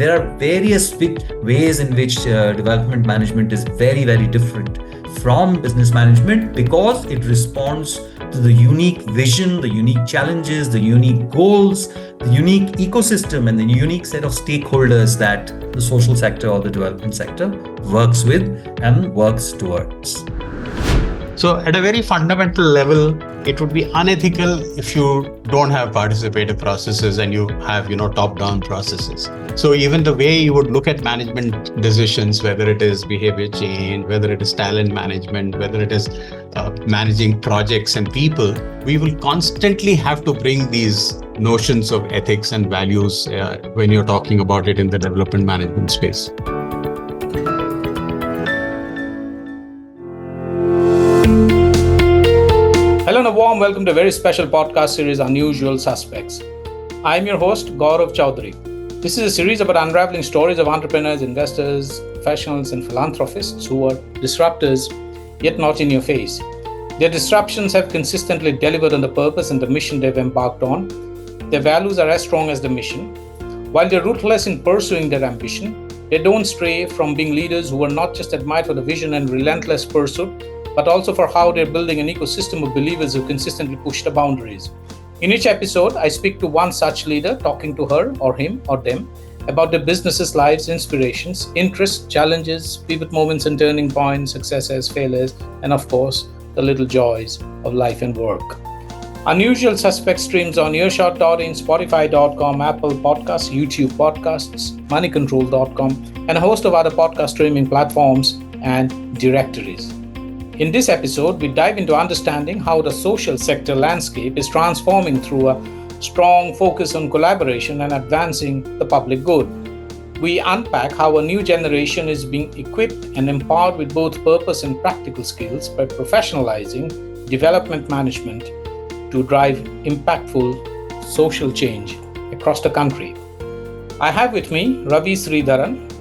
there are various ways in which development management is very, very different from business management, because it responds to the unique vision, the unique challenges, the unique goals, the unique ecosystem, and the unique set of stakeholders that the social sector or the development sector works with and works towards. So at a very fundamental level, it would be unethical if you don't have participative processes and you have, top-down processes. So even the way you would look at management decisions, whether it is behavior change, whether it is talent management, whether it is managing projects and people, we will constantly have to bring these notions of ethics and values when you're talking about it in the development management space. Hello and a warm welcome to a very special podcast series, Unusual Suspects. I'm your host, Gaurav Chaudhary. This is a series about unraveling stories of entrepreneurs, investors, professionals, and philanthropists who are disruptors, yet not in your face. Their disruptions have consistently delivered on the purpose and the mission they've embarked on. Their values are as strong as the mission. While they're ruthless in pursuing their ambition, they don't stray from being leaders who are not just admired for the vision and relentless pursuit, but also for how they're building an ecosystem of believers who consistently push the boundaries. In each episode, I speak to one such leader, talking to her or him or them about their businesses, lives, inspirations, interests, challenges, pivot moments and turning points, successes, failures, and of course, the little joys of life and work. Unusual Suspect streams on Earshot.in, Spotify.com, Apple Podcasts, YouTube Podcasts, moneycontrol.com, and a host of other podcast streaming platforms and directories. In this episode, we dive into understanding how the social sector landscape is transforming through a strong focus on collaboration and advancing the public good. We unpack how a new generation is being equipped and empowered with both purpose and practical skills by professionalizing development management to drive impactful social change across the country. I have with me Ravi Sreedharan.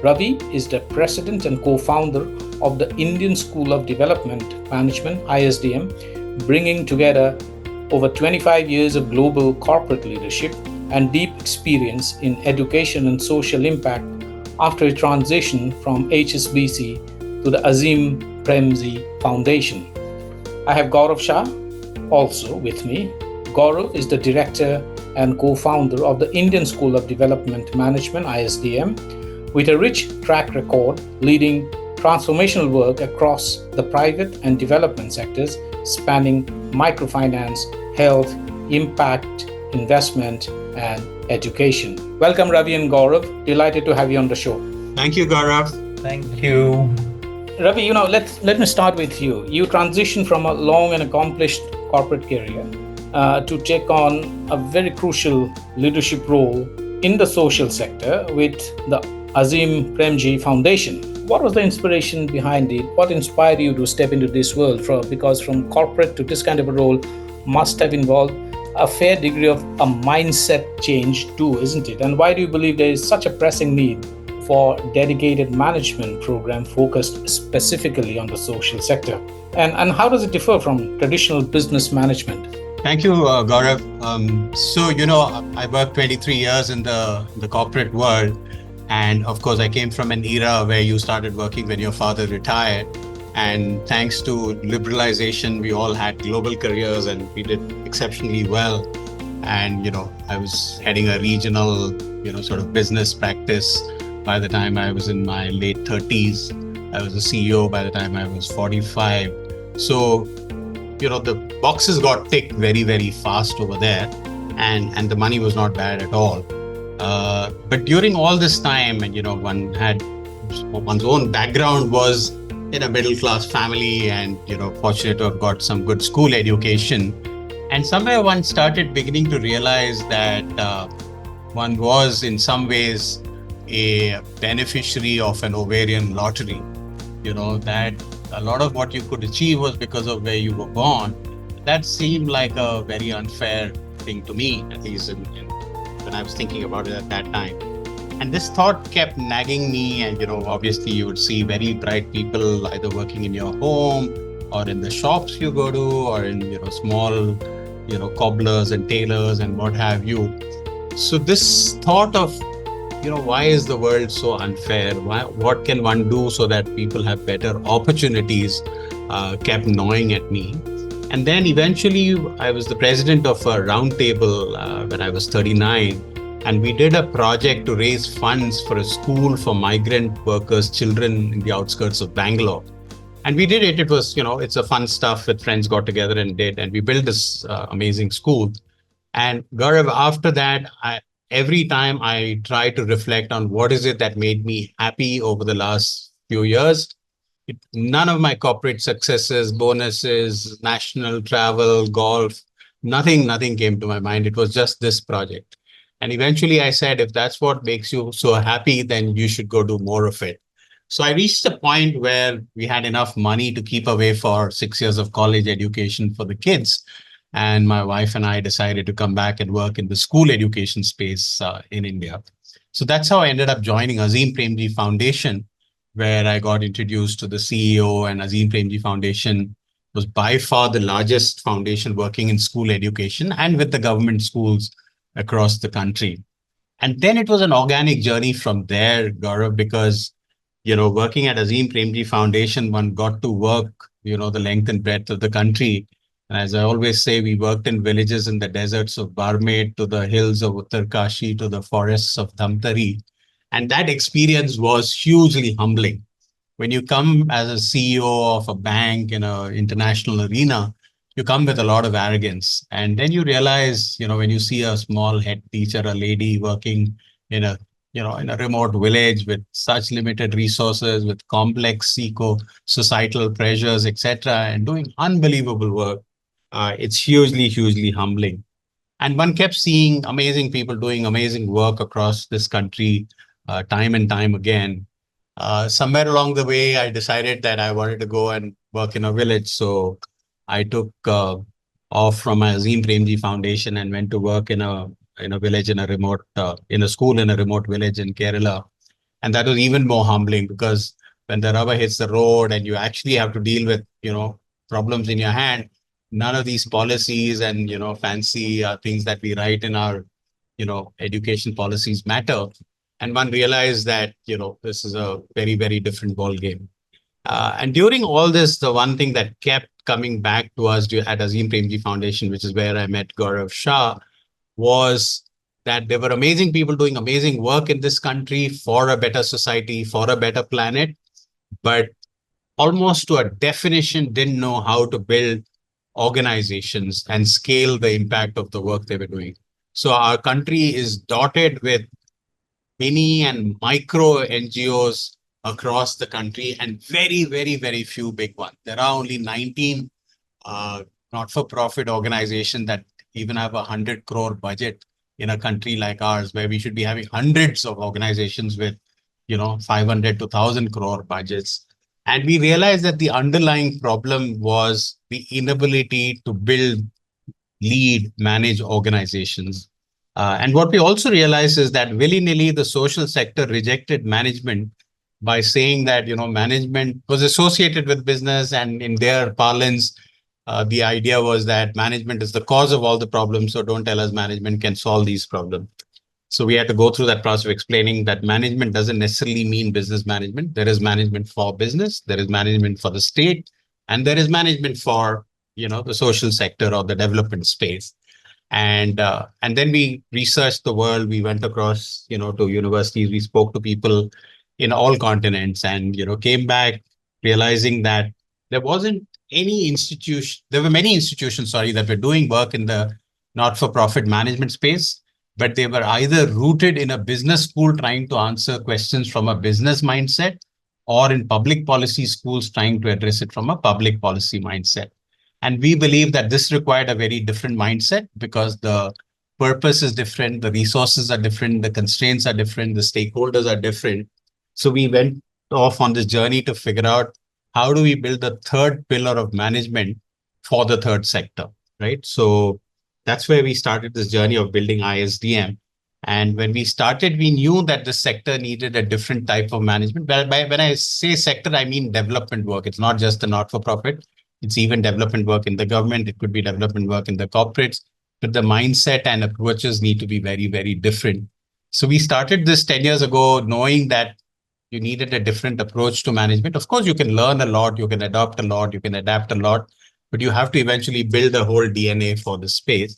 Ravi is the president and co-founder of the Indian School of Development Management, ISDM, bringing together over 25 years of global corporate leadership and deep experience in education and social impact after a transition from HSBC to the Azim Premji Foundation. I have Gaurav Shah also with me. Gaurav is the director and co-founder of the Indian School of Development Management, ISDM, with a rich track record leading transformational work across the private and development sectors spanning microfinance, health, impact, investment, and education. Welcome, Ravi and Gaurav. Delighted to have you on the show. Thank you, Gaurav. Thank you. Ravi, let me start with you. You transitioned from a long and accomplished corporate career to take on a very crucial leadership role in the social sector with the Azim Premji Foundation. What was the inspiration behind it? What inspired you to step into this world? Because from corporate to this kind of a role must have involved a fair degree of a mindset change too, isn't it? And why do you believe there is such a pressing need for dedicated management program focused specifically on the social sector? And how does it differ from traditional business management? Thank you, Gaurav. I worked 23 years in the corporate world. And of course, I came from an era where you started working when your father retired. And thanks to liberalization, we all had global careers and we did exceptionally well. And, I was heading a regional, sort of business practice by the time I was in my late 30s. I was a CEO by the time I was 45. So, the boxes got ticked very, very fast over there. And the money was not bad at all. But during all this time, and one had one's own background was in a middle class family and fortunate to have got some good school education, and somewhere one started beginning to realize that one was in some ways a beneficiary of an ovarian lottery. That a lot of what you could achieve was because of where you were born. That seemed like a very unfair thing to me, at least when I was thinking about it at that time. And this thought kept nagging me. And, obviously you would see very bright people either working in your home or in the shops you go to or in, small, cobblers and tailors and what have you. So this thought of, why is the world so unfair? What can one do so that people have better opportunities? Kept gnawing at me. And then eventually, I was the president of a roundtable when I was 39. And we did a project to raise funds for a school for migrant workers, children in the outskirts of Bangalore. And we did it. It was, it's a fun stuff with friends got together and did. And we built this amazing school. And Gaurav, after that, every time I try to reflect on what is it that made me happy over the last few years, none of my corporate successes, bonuses, national travel, golf, nothing came to my mind. It was just this project. And eventually I said, if that's what makes you so happy, then you should go do more of it. So I reached a point where we had enough money to keep away for 6 years of college education for the kids. And my wife and I decided to come back and work in the school education space in India. So that's how I ended up joining Azim Premji Foundation, where I got introduced to the CEO. And Azim Premji Foundation was by far the largest foundation working in school education and with the government schools across the country. And then it was an organic journey from there, Gaurav, because, working at Azim Premji Foundation, one got to work, the length and breadth of the country. And as I always say, we worked in villages in the deserts of Barmet to the hills of Uttarkashi to the forests of Dhamtari. And that experience was hugely humbling. When you come as a CEO of a bank in an international arena, you come with a lot of arrogance. And then you realize, when you see a small head teacher, a lady working in a remote village with such limited resources, with complex societal pressures, etc., and doing unbelievable work, it's hugely humbling. And one kept seeing amazing people doing amazing work across this country time and time again. Somewhere along the way, I decided that I wanted to go and work in a village. So I took off from my Azim Premji Foundation and went to work in a village in a school in a remote village in Kerala. And that was even more humbling because when the rubber hits the road and you actually have to deal with, problems in your hand, none of these policies and, fancy things that we write in our, education policies matter. And one realized that, this is a very different ball game. And during all this, the one thing that kept coming back to us at Azim Premji Foundation, which is where I met Gaurav Shah, was that there were amazing people doing amazing work in this country for a better society, for a better planet, but almost to a definition didn't know how to build organizations and scale the impact of the work they were doing. So our country is dotted with mini and micro NGOs across the country and very few big ones. There are only 19 not-for-profit organizations that even have 100 crore budget in a country like ours, where we should be having hundreds of organizations with, 500 to 1,000 crore budgets. And we realized that the underlying problem was the inability to build, lead, manage organizations. And what we also realized is that willy-nilly, the social sector rejected management by saying that, management was associated with business. And in their parlance, the idea was that management is the cause of all the problems. So don't tell us management can solve these problems. So we had to go through that process of explaining that management doesn't necessarily mean business management. There is management for business, there is management for the state, and there is management for, the social sector or the development space. And then we researched the world. We went across, to universities. We spoke to people in all continents and, came back realizing that there wasn't any institution. There were many institutions, that were doing work in the not-for-profit management space, but they were either rooted in a business school trying to answer questions from a business mindset, or in public policy schools trying to address it from a public policy mindset. And we believe that this required a very different mindset because the purpose is different, the resources are different, the constraints are different, the stakeholders are different. So we went off on this journey to figure out how do we build the third pillar of management for the third sector, right? So that's where we started this journey of building ISDM. And when we started, we knew that the sector needed a different type of management. But when I say sector, I mean development work. It's not just the not-for-profit. It's even development work in the government. It could be development work in the corporates. But the mindset and approaches need to be very different. So we started this 10 years ago, knowing that you needed a different approach to management. Of course, you can learn a lot, you can adopt a lot, you can adapt a lot, but you have to eventually build a whole DNA for the space.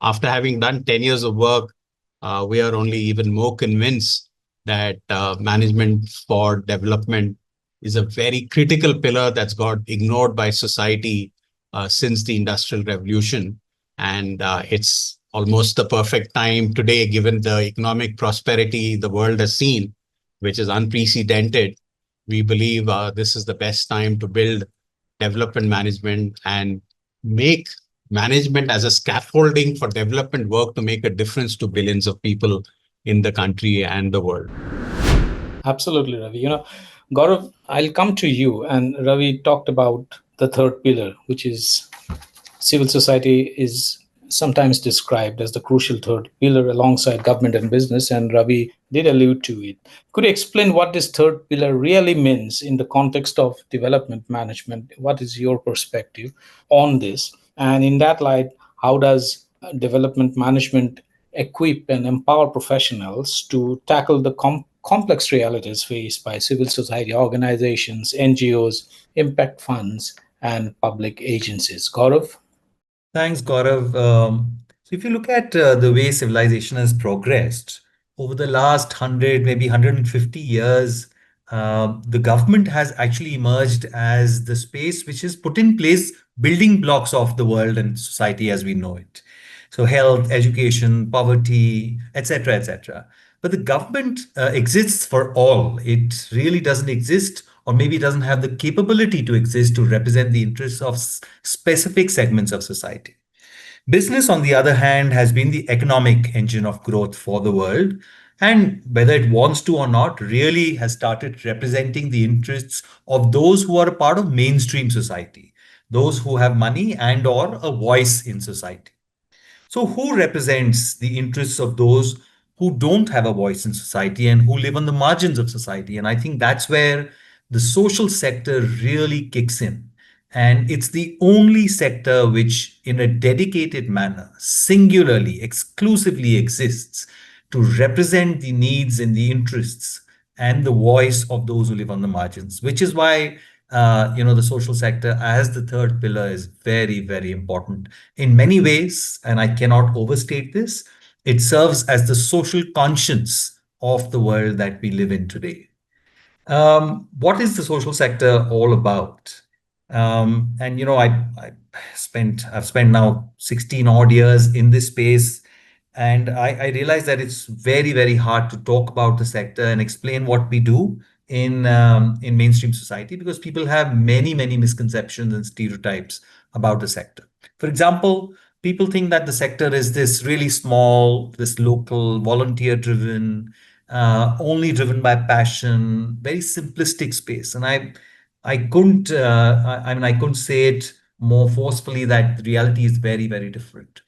After having done 10 years of work, we are only even more convinced that management for development is a very critical pillar that's got ignored by society since the Industrial Revolution. And it's almost the perfect time today, given the economic prosperity the world has seen, which is unprecedented. We believe this is the best time to build development management and make management as a scaffolding for development work to make a difference to billions of people in the country and the world. Absolutely, Ravi. Gaurav, I'll come to you. And Ravi talked about the third pillar, which is civil society is sometimes described as the crucial third pillar alongside government and business, and Ravi did allude to it. Could you explain what this third pillar really means in the context of development management? What is your perspective on this? And in that light, how does development management equip and empower professionals to tackle the complex realities faced by civil society organizations, NGOs, impact funds, and public agencies? Gaurav? Thanks, Gaurav. So if you look at the way civilization has progressed over the last 100, maybe 150 years, the government has actually emerged as the space which has put in place building blocks of the world and society as we know it. So health, education, poverty, etc., etc. But the government exists for all. It really doesn't exist, or maybe doesn't have the capability to exist to represent the interests of specific segments of society. Business, on the other hand, has been the economic engine of growth for the world. And whether it wants to or not, really has started representing the interests of those who are a part of mainstream society, those who have money and or a voice in society. So, who represents the interests of those who don't have a voice in society and who live on the margins of society? And I think that's where the social sector really kicks in. And it's the only sector which, in a dedicated manner, singularly, exclusively exists to represent the needs and the interests and the voice of those who live on the margins, which is why the social sector as the third pillar is very, very important in many ways, and I cannot overstate this. It serves as the social conscience of the world that we live in today. What is the social sector all about? And I've spent now 16 odd years in this space, and I realize that it's very, very hard to talk about the sector and explain what we do in mainstream society because people have many, many misconceptions and stereotypes about the sector. For example, people think that the sector is this really small, this local, volunteer-driven, only driven by passion, very simplistic space. And I couldn't, I couldn't say it more forcefully that the reality is very, very different.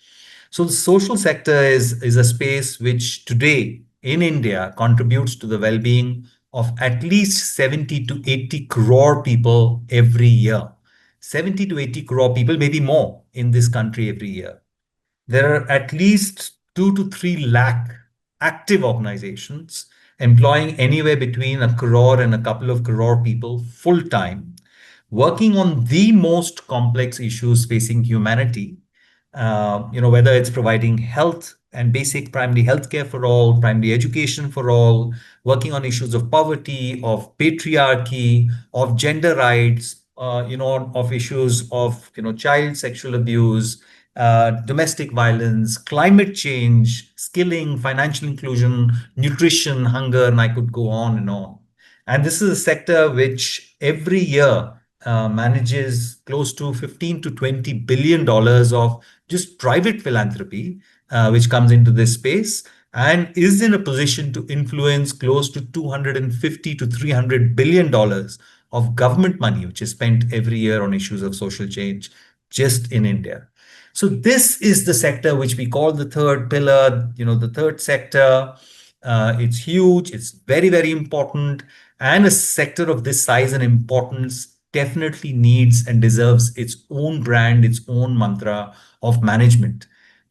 So the social sector is a space which today in India contributes to the well-being of at least 70 to 80 crore people every year. 70 to 80 crore people, maybe more in this country every year. There are at least 2 to 3 lakh active organizations employing anywhere between a crore and a couple of crore people full time, working on the most complex issues facing humanity. Whether it's providing health and basic primary healthcare for all, primary education for all, working on issues of poverty, of patriarchy, of gender rights, of issues of child sexual abuse, domestic violence, climate change, skilling, financial inclusion, nutrition, hunger, and I could go on and on. And this is a sector which every year manages close to 15 to 20 billion dollars of just private philanthropy, which comes into this space and is in a position to influence close to 250 to 300 billion dollars of government money, which is spent every year on issues of social change just in India. So this is the sector which we call the third pillar, the third sector. It's huge, it's very, very important. And a sector of this size and importance definitely needs and deserves its own brand, its own mantra of management.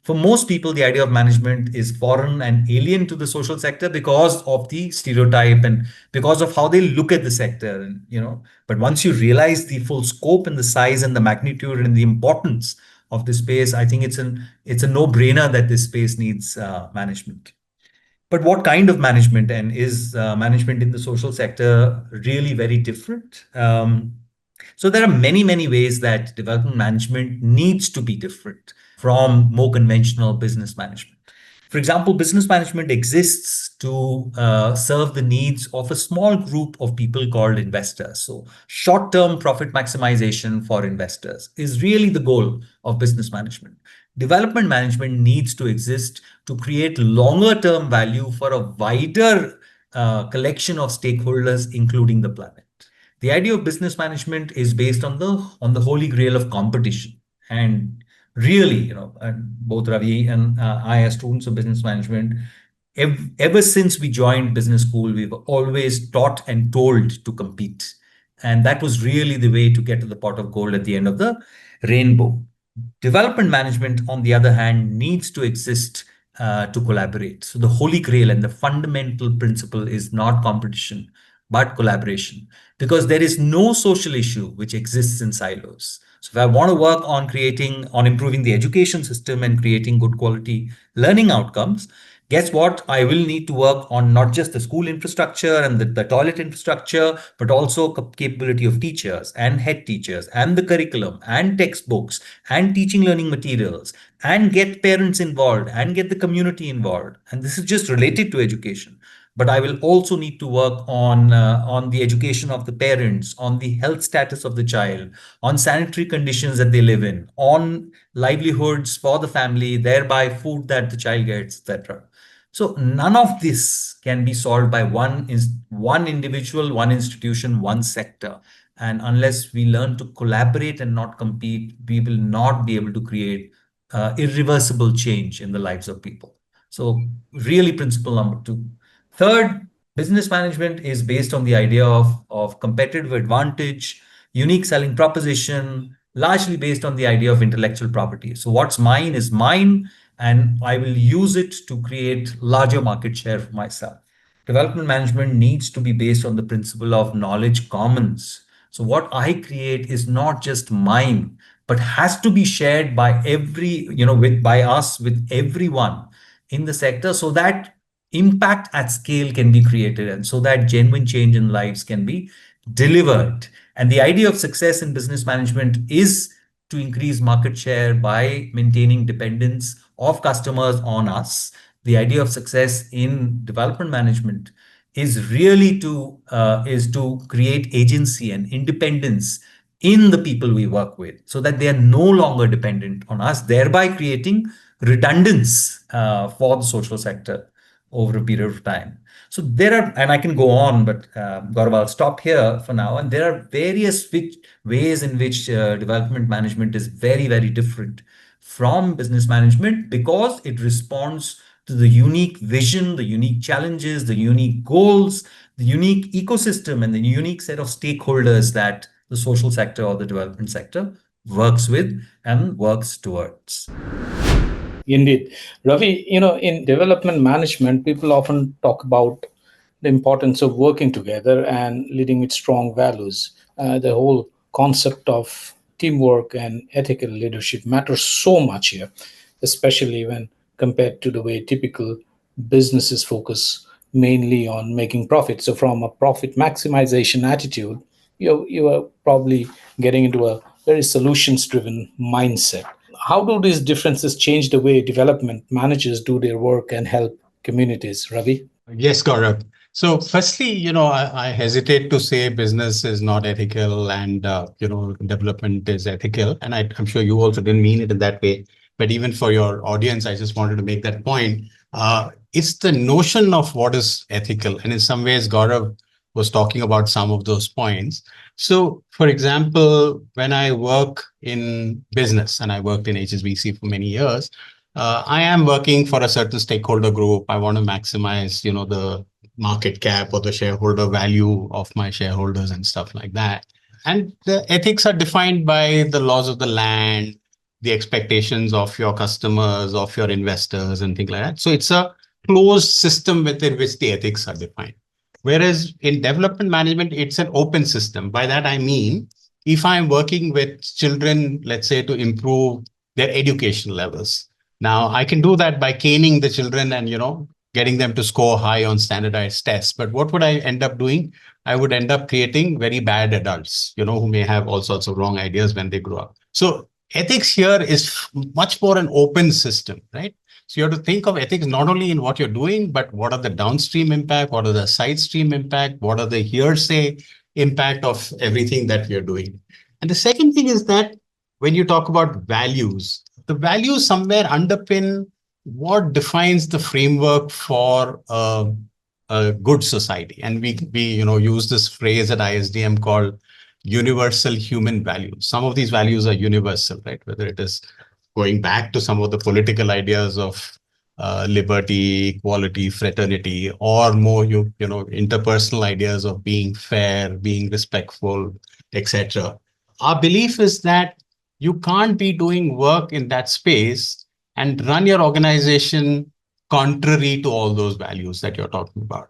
For most people, the idea of management is foreign and alien to the social sector because of the stereotype and because of how they look at the sector. And, but once you realize the full scope and the size and the magnitude and the importance of this space, I think it's a no-brainer that this space needs management. But what kind of management, and is management in the social sector really very different? So there are many, many ways that development management needs to be different from more conventional business management. For example, business management exists to serve the needs of a small group of people called investors. So short-term profit maximization for investors is really the goal of business management. Development management needs to exist to create longer-term value for a wider collection of stakeholders, including the planet. The idea of business management is based on the holy grail of competition. And really, and both Ravi and I, as students of business management, ever since we joined business school, we've always taught and told to compete. And that was really the way to get to the pot of gold at the end of the rainbow. Development management, on the other hand, needs to exist to collaborate. So the holy grail and the fundamental principle is not competition, but collaboration, because there is no social issue which exists in silos. So if I want to work on improving the education system and creating good quality learning outcomes, guess what? I will need to work on not just the school infrastructure and the toilet infrastructure, but also capability of teachers and head teachers and the curriculum and textbooks and teaching learning materials, and get parents involved and get the community involved. And this is just related to education. But I will also need to work on the education of the parents, on the health status of the child, on sanitary conditions that they live in, on livelihoods for the family, thereby food that the child gets, etc. So none of this can be solved by one individual, one institution, one sector. And unless we learn to collaborate and not compete, we will not be able to create irreversible change in the lives of people. So really, principle number 2. Third, business management is based on the idea of competitive advantage, unique selling proposition, largely based on the idea of intellectual property. So what's mine is mine, and I will use it to create larger market share for myself. Development management needs to be based on the principle of knowledge commons. So what I create is not just mine, but has to be shared by by us, with everyone in the sector, so that impact at scale can be created, and so that genuine change in lives can be delivered. And the idea of success in business management is to increase market share by maintaining dependence of customers on us. The idea of success in development management is really to create agency and independence in the people we work with, so that they are no longer dependent on us, thereby creating redundance for the social sector over a period of time. So there are, and I can go on, but Gaurav, I'll stop here for now. And there are various ways in which development management is very, very different from business management, because it responds to the unique vision, the unique challenges, the unique goals, the unique ecosystem, and the unique set of stakeholders that the social sector or the development sector works with and works towards. Indeed. Ravi, in development management, people often talk about the importance of working together and leading with strong values. The whole concept of teamwork and ethical leadership matters so much here, especially when compared to the way typical businesses focus mainly on making profit. So from a profit maximization attitude, you are probably getting into a very solutions driven mindset. How do these differences change the way development managers do their work and help communities, Ravi? Yes, Gaurav. So firstly, I hesitate to say business is not ethical and, development is ethical. And I'm sure you also didn't mean it in that way. But even for your audience, I just wanted to make that point. It's the notion of what is ethical. And in some ways, Gaurav was talking about some of those points. So, for example, when I work in business, and I worked in HSBC for many years, I am working for a certain stakeholder group. I want to maximize, the market cap or the shareholder value of my shareholders and stuff like that. And the ethics are defined by the laws of the land, the expectations of your customers, of your investors, and things like that. So it's a closed system within which the ethics are defined. Whereas in development management, it's an open system. By that, I mean, if I'm working with children, let's say to improve their education levels, now I can do that by caning the children and, getting them to score high on standardized tests. But what would I end up doing? I would end up creating very bad adults, who may have all sorts of wrong ideas when they grow up. So ethics here is much more an open system, right? So you have to think of ethics not only in what you're doing, but what are the downstream impact, what are the side stream impact, what are the hearsay impact of everything that you're doing. And the second thing is that when you talk about values, the values somewhere underpin what defines the framework for a good society. And we use this phrase at ISDM called universal human values. Some of these values are universal, right? Whether it is going back to some of the political ideas of liberty, equality, fraternity, or more interpersonal ideas of being fair, being respectful, etc. Our belief is that you can't be doing work in that space and run your organization contrary to all those values that you're talking about.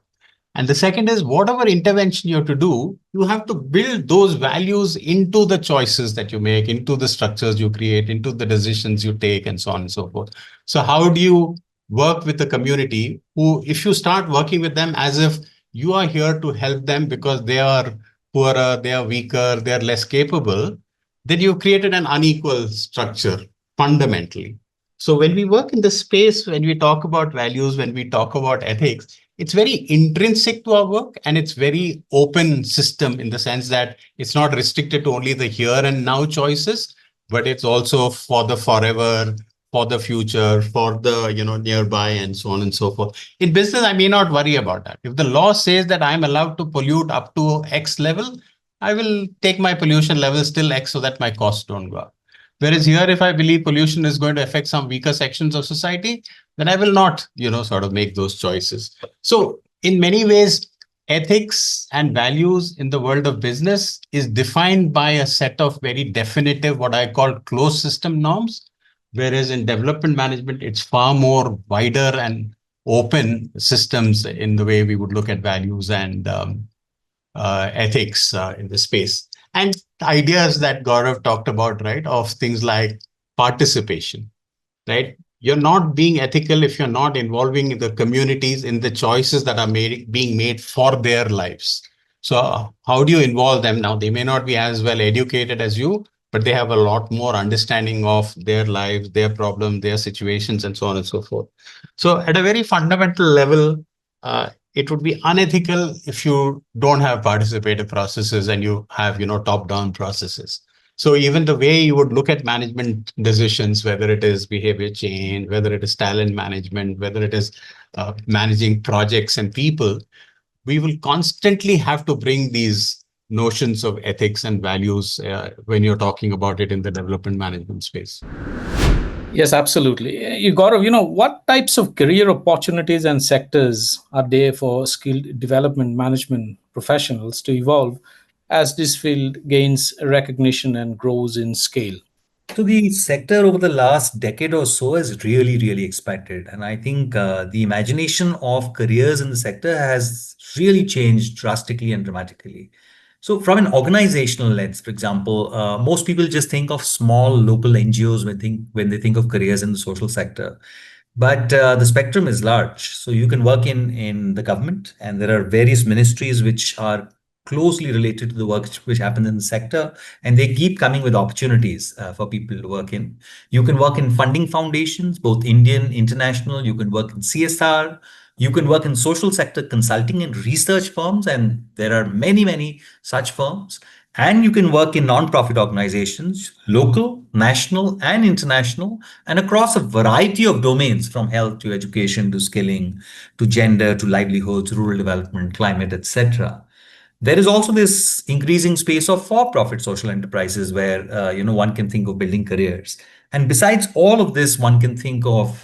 And the second is whatever intervention you have to do, you have to build those values into the choices that you make, into the structures you create, into the decisions you take, and so on and so forth. So how do you work with the community who, if you start working with them as if you are here to help them because they are poorer, they are weaker, they are less capable, then you've created an unequal structure fundamentally. So when we work in the space, when we talk about values, when we talk about ethics, it's very intrinsic to our work, and it's very open system in the sense that it's not restricted to only the here and now choices, but it's also for the forever, for the future, for the nearby, and so on and so forth. In business, I may not worry about that. If the law says that I'm allowed to pollute up to X level, I will take my pollution level still X so that my costs don't go up. Whereas here, if I believe pollution is going to affect some weaker sections of society, then I will not, sort of make those choices. So in many ways, ethics and values in the world of business is defined by a set of very definitive, what I call closed system norms. Whereas in development management, it's far more wider and open systems in the way we would look at values and ethics in the space. And ideas that Gaurav talked about, right, of things like participation, right? You're not being ethical if you're not involving the communities in the choices that are being made for their lives. So how do you involve them now? They may not be as well educated as you, but they have a lot more understanding of their lives, their problems, their situations, and so on and so forth. So at a very fundamental level, it would be unethical if you don't have participative processes and you have, top-down processes. So even the way you would look at management decisions, whether it is behavior change, whether it is talent management, whether it is managing projects and people, we will constantly have to bring these notions of ethics and values when you're talking about it in the development management space. Yes, absolutely. You Gaurav, what types of career opportunities and sectors are there for skill development management professionals to evolve as this field gains recognition and grows in scale? So the sector over the last decade or so has really, really expanded. And I think the imagination of careers in the sector has really changed drastically and dramatically. So from an organizational lens, for example, most people just think of small local NGOs when they think of careers in the social sector. But the spectrum is large. So you can work in the government, and there are various ministries which are closely related to the work which happens in the sector, and they keep coming with opportunities for people to work in. You can work in funding foundations, both Indian, international. You can work in CSR. You can work in social sector consulting and research firms, and there are many, many such firms. And you can work in non-profit organizations, local, national, and international, and across a variety of domains from health to education to skilling to gender to livelihoods, rural development, climate, etc. There is also this increasing space of for-profit social enterprises where one can think of building careers. And besides all of this, one can think of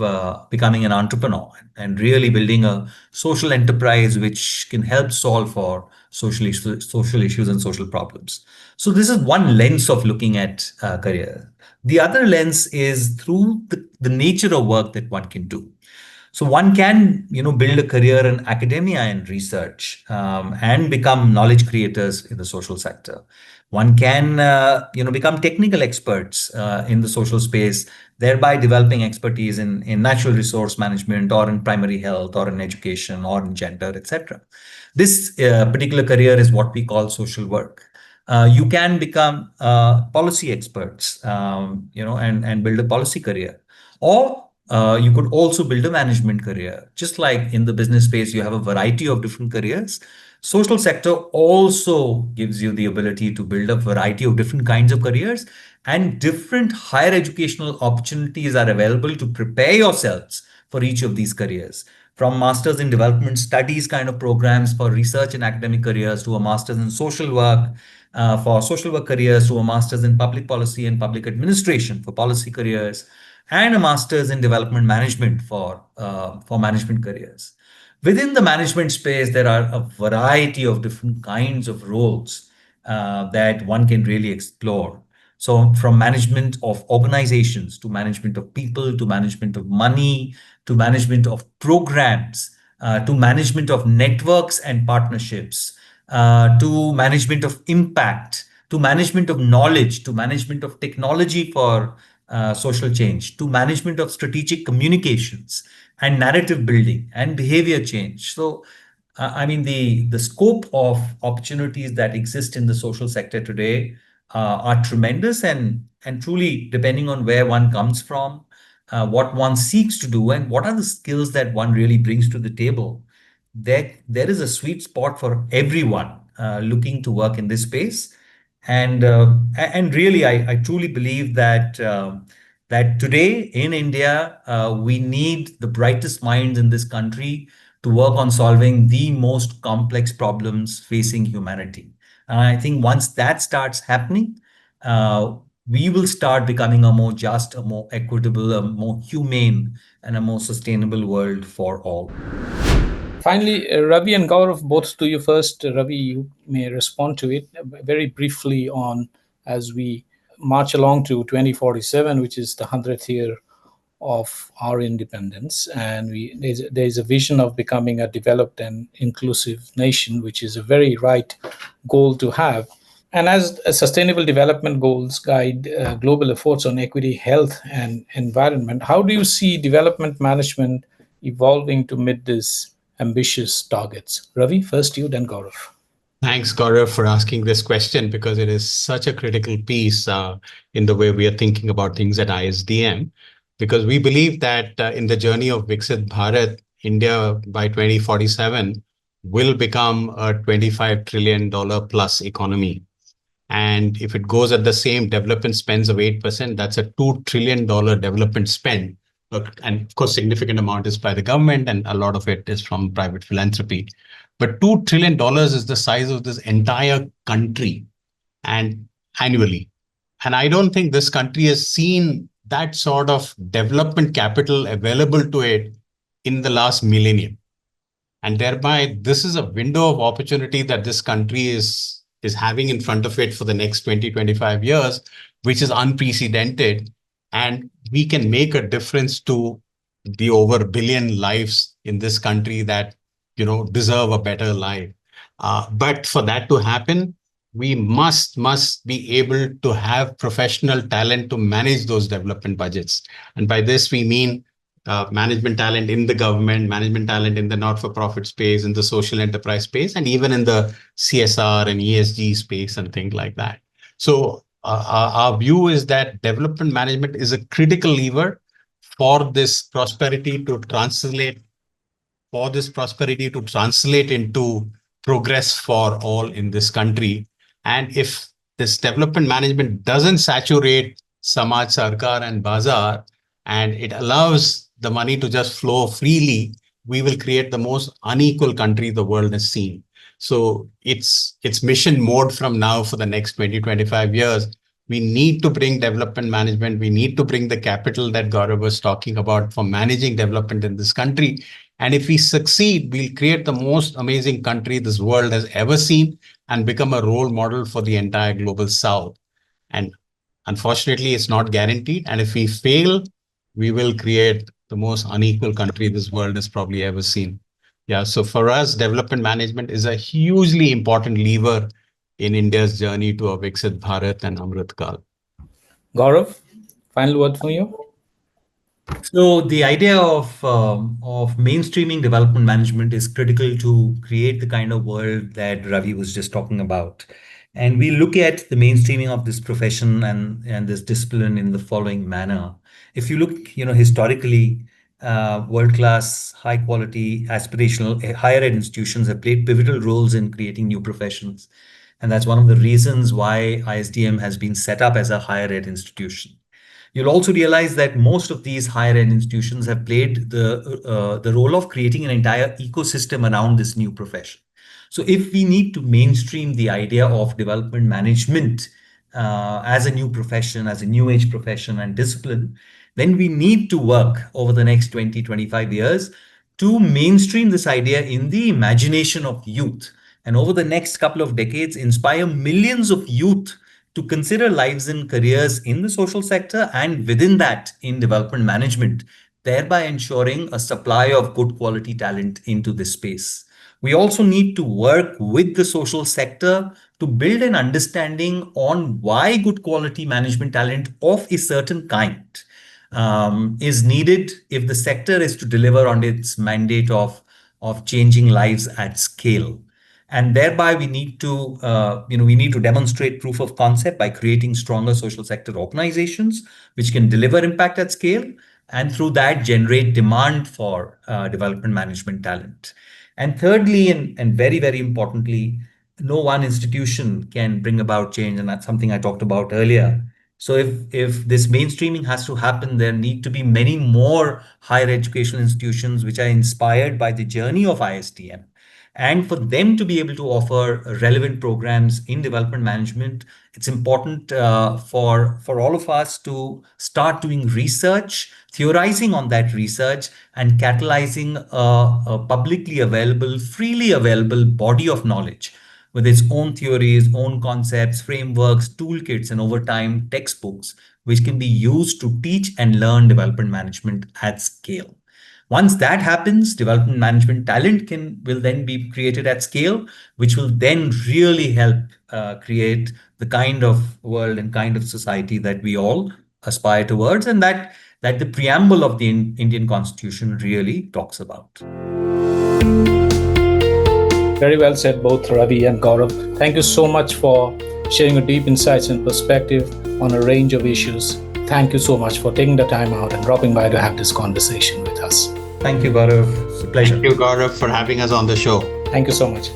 becoming an entrepreneur and really building a social enterprise which can help solve for social issues and social problems. So this is one lens of looking at career. The other lens is through the nature of work that one can do. So one can, build a career in academia and research, and become knowledge creators in the social sector. One can, become technical experts in the social space, thereby developing expertise in natural resource management or in primary health or in education or in gender, etc. This particular career is what we call social work. You can become policy experts, and build a policy career. Or you could also build a management career. Just like in the business space, you have a variety of different careers. Social sector also gives you the ability to build a variety of different kinds of careers, and different higher educational opportunities are available to prepare yourselves for each of these careers. From masters in development studies kind of programs for research and academic careers, to a masters in social work for social work careers, to a masters in public policy and public administration for policy careers, and a master's in development management for management careers. Within the management space, there are a variety of different kinds of roles that one can really explore. So, from management of organizations to management of people to management of money to management of programs to management of networks and partnerships to management of impact to management of knowledge to management of technology for social change to management of strategic communications and narrative building and behavior change. So, I mean, the scope of opportunities that exist in the social sector today are tremendous, and truly, depending on where one comes from, what one seeks to do, and what are the skills that one really brings to the table, there is a sweet spot for everyone looking to work in this space. And really, I truly believe that today in India, we need the brightest minds in this country to work on solving the most complex problems facing humanity. And I think once that starts happening, we will start becoming a more just, a more equitable, a more humane, and a more sustainable world for all. Finally, Ravi and Gaurav, both to you first. Ravi, you may respond to it very briefly on as we march along to 2047, which is the 100th year of our independence. And there's a vision of becoming a developed and inclusive nation, which is a very right goal to have. And as sustainable development goals guide global efforts on equity, health, and environment, how do you see development management evolving to meet these ambitious targets? Ravi, first you, then Gaurav. Thanks, Gaurav, for asking this question, because it is such a critical piece in the way we are thinking about things at ISDM. Because we believe that in the journey of Viksit Bharat, India by 2047 will become a $25 trillion plus economy. And if it goes at the same development spends of 8%, that's a $2 trillion development spend. And of course, significant amount is by the government, and a lot of it is from private philanthropy. But $2 trillion is the size of this entire country and annually. And I don't think this country has seen that sort of development capital available to it in the last millennium. And thereby, this is a window of opportunity that this country is having in front of it for the next 20, 25 years, which is unprecedented. And we can make a difference to the over a billion lives in this country that, deserve a better life. But for that to happen, we must be able to have professional talent to manage those development budgets. And by this, we mean management talent in the government, management talent in the not-for-profit space, in the social enterprise space, and even in the CSR and ESG space and things like that. So our view is that development management is a critical lever for this prosperity to translate into progress for all in this country. And if this development management doesn't saturate Samaj, Sarkar, and Bazaar, and it allows the money to just flow freely, we will create the most unequal country the world has seen. So it's mission mode from now for the next 20, 25 years We need to bring development management. We need to bring the capital that Gaurav was talking about for managing development in this country. And if we succeed, we'll create the most amazing country this world has ever seen and become a role model for the entire global South. And unfortunately, it's not guaranteed. And if we fail, we will create the most unequal country this world has probably ever seen. Yeah. So for us, development management is a hugely important lever in India's journey to a Viksit Bharat and Amrit Kal. Gaurav, final word for you. So the idea of mainstreaming development management is critical to create the kind of world that Ravi was just talking about. And we look at the mainstreaming of this profession and this discipline in the following manner. If you look, historically, world-class, high-quality, aspirational higher ed institutions have played pivotal roles in creating new professions. And that's one of the reasons why ISDM has been set up as a higher ed institution. You'll also realize that most of these higher ed institutions have played the role of creating an entire ecosystem around this new profession. So if we need to mainstream the idea of development management as a new profession, as a new age profession and discipline, then we need to work over the next 20, 25 years to mainstream this idea in the imagination of youth. And over the next couple of decades, inspire millions of youth to consider lives and careers in the social sector and within that in development management, thereby ensuring a supply of good quality talent into this space. We also need to work with the social sector to build an understanding on why good quality management talent of a certain kind is needed if the sector is to deliver on its mandate of changing lives at scale. And thereby we need to demonstrate proof of concept by creating stronger social sector organizations which can deliver impact at scale, and through that generate demand for development management talent. And thirdly, and very, very importantly, no one institution can bring about change. And that's something I talked about earlier. So if this mainstreaming has to happen, there need to be many more higher educational institutions which are inspired by the journey of ISDM. And for them to be able to offer relevant programs in development management, it's important for all of us to start doing research, theorizing on that research, and catalyzing a publicly available, freely available body of knowledge with its own theories, own concepts, frameworks, toolkits, and over time textbooks, which can be used to teach and learn development management at scale. Once that happens, development management talent will then be created at scale, which will then really help create the kind of world and kind of society that we all aspire towards, and that the preamble of the Indian Constitution really talks about. Very well said, both Ravi and Gaurav. Thank you so much for sharing your deep insights and perspective on a range of issues. Thank you so much for taking the time out and dropping by to have this conversation with us. Thank you, Gaurav. It's a pleasure. Thank you, Gaurav, for having us on the show. Thank you so much.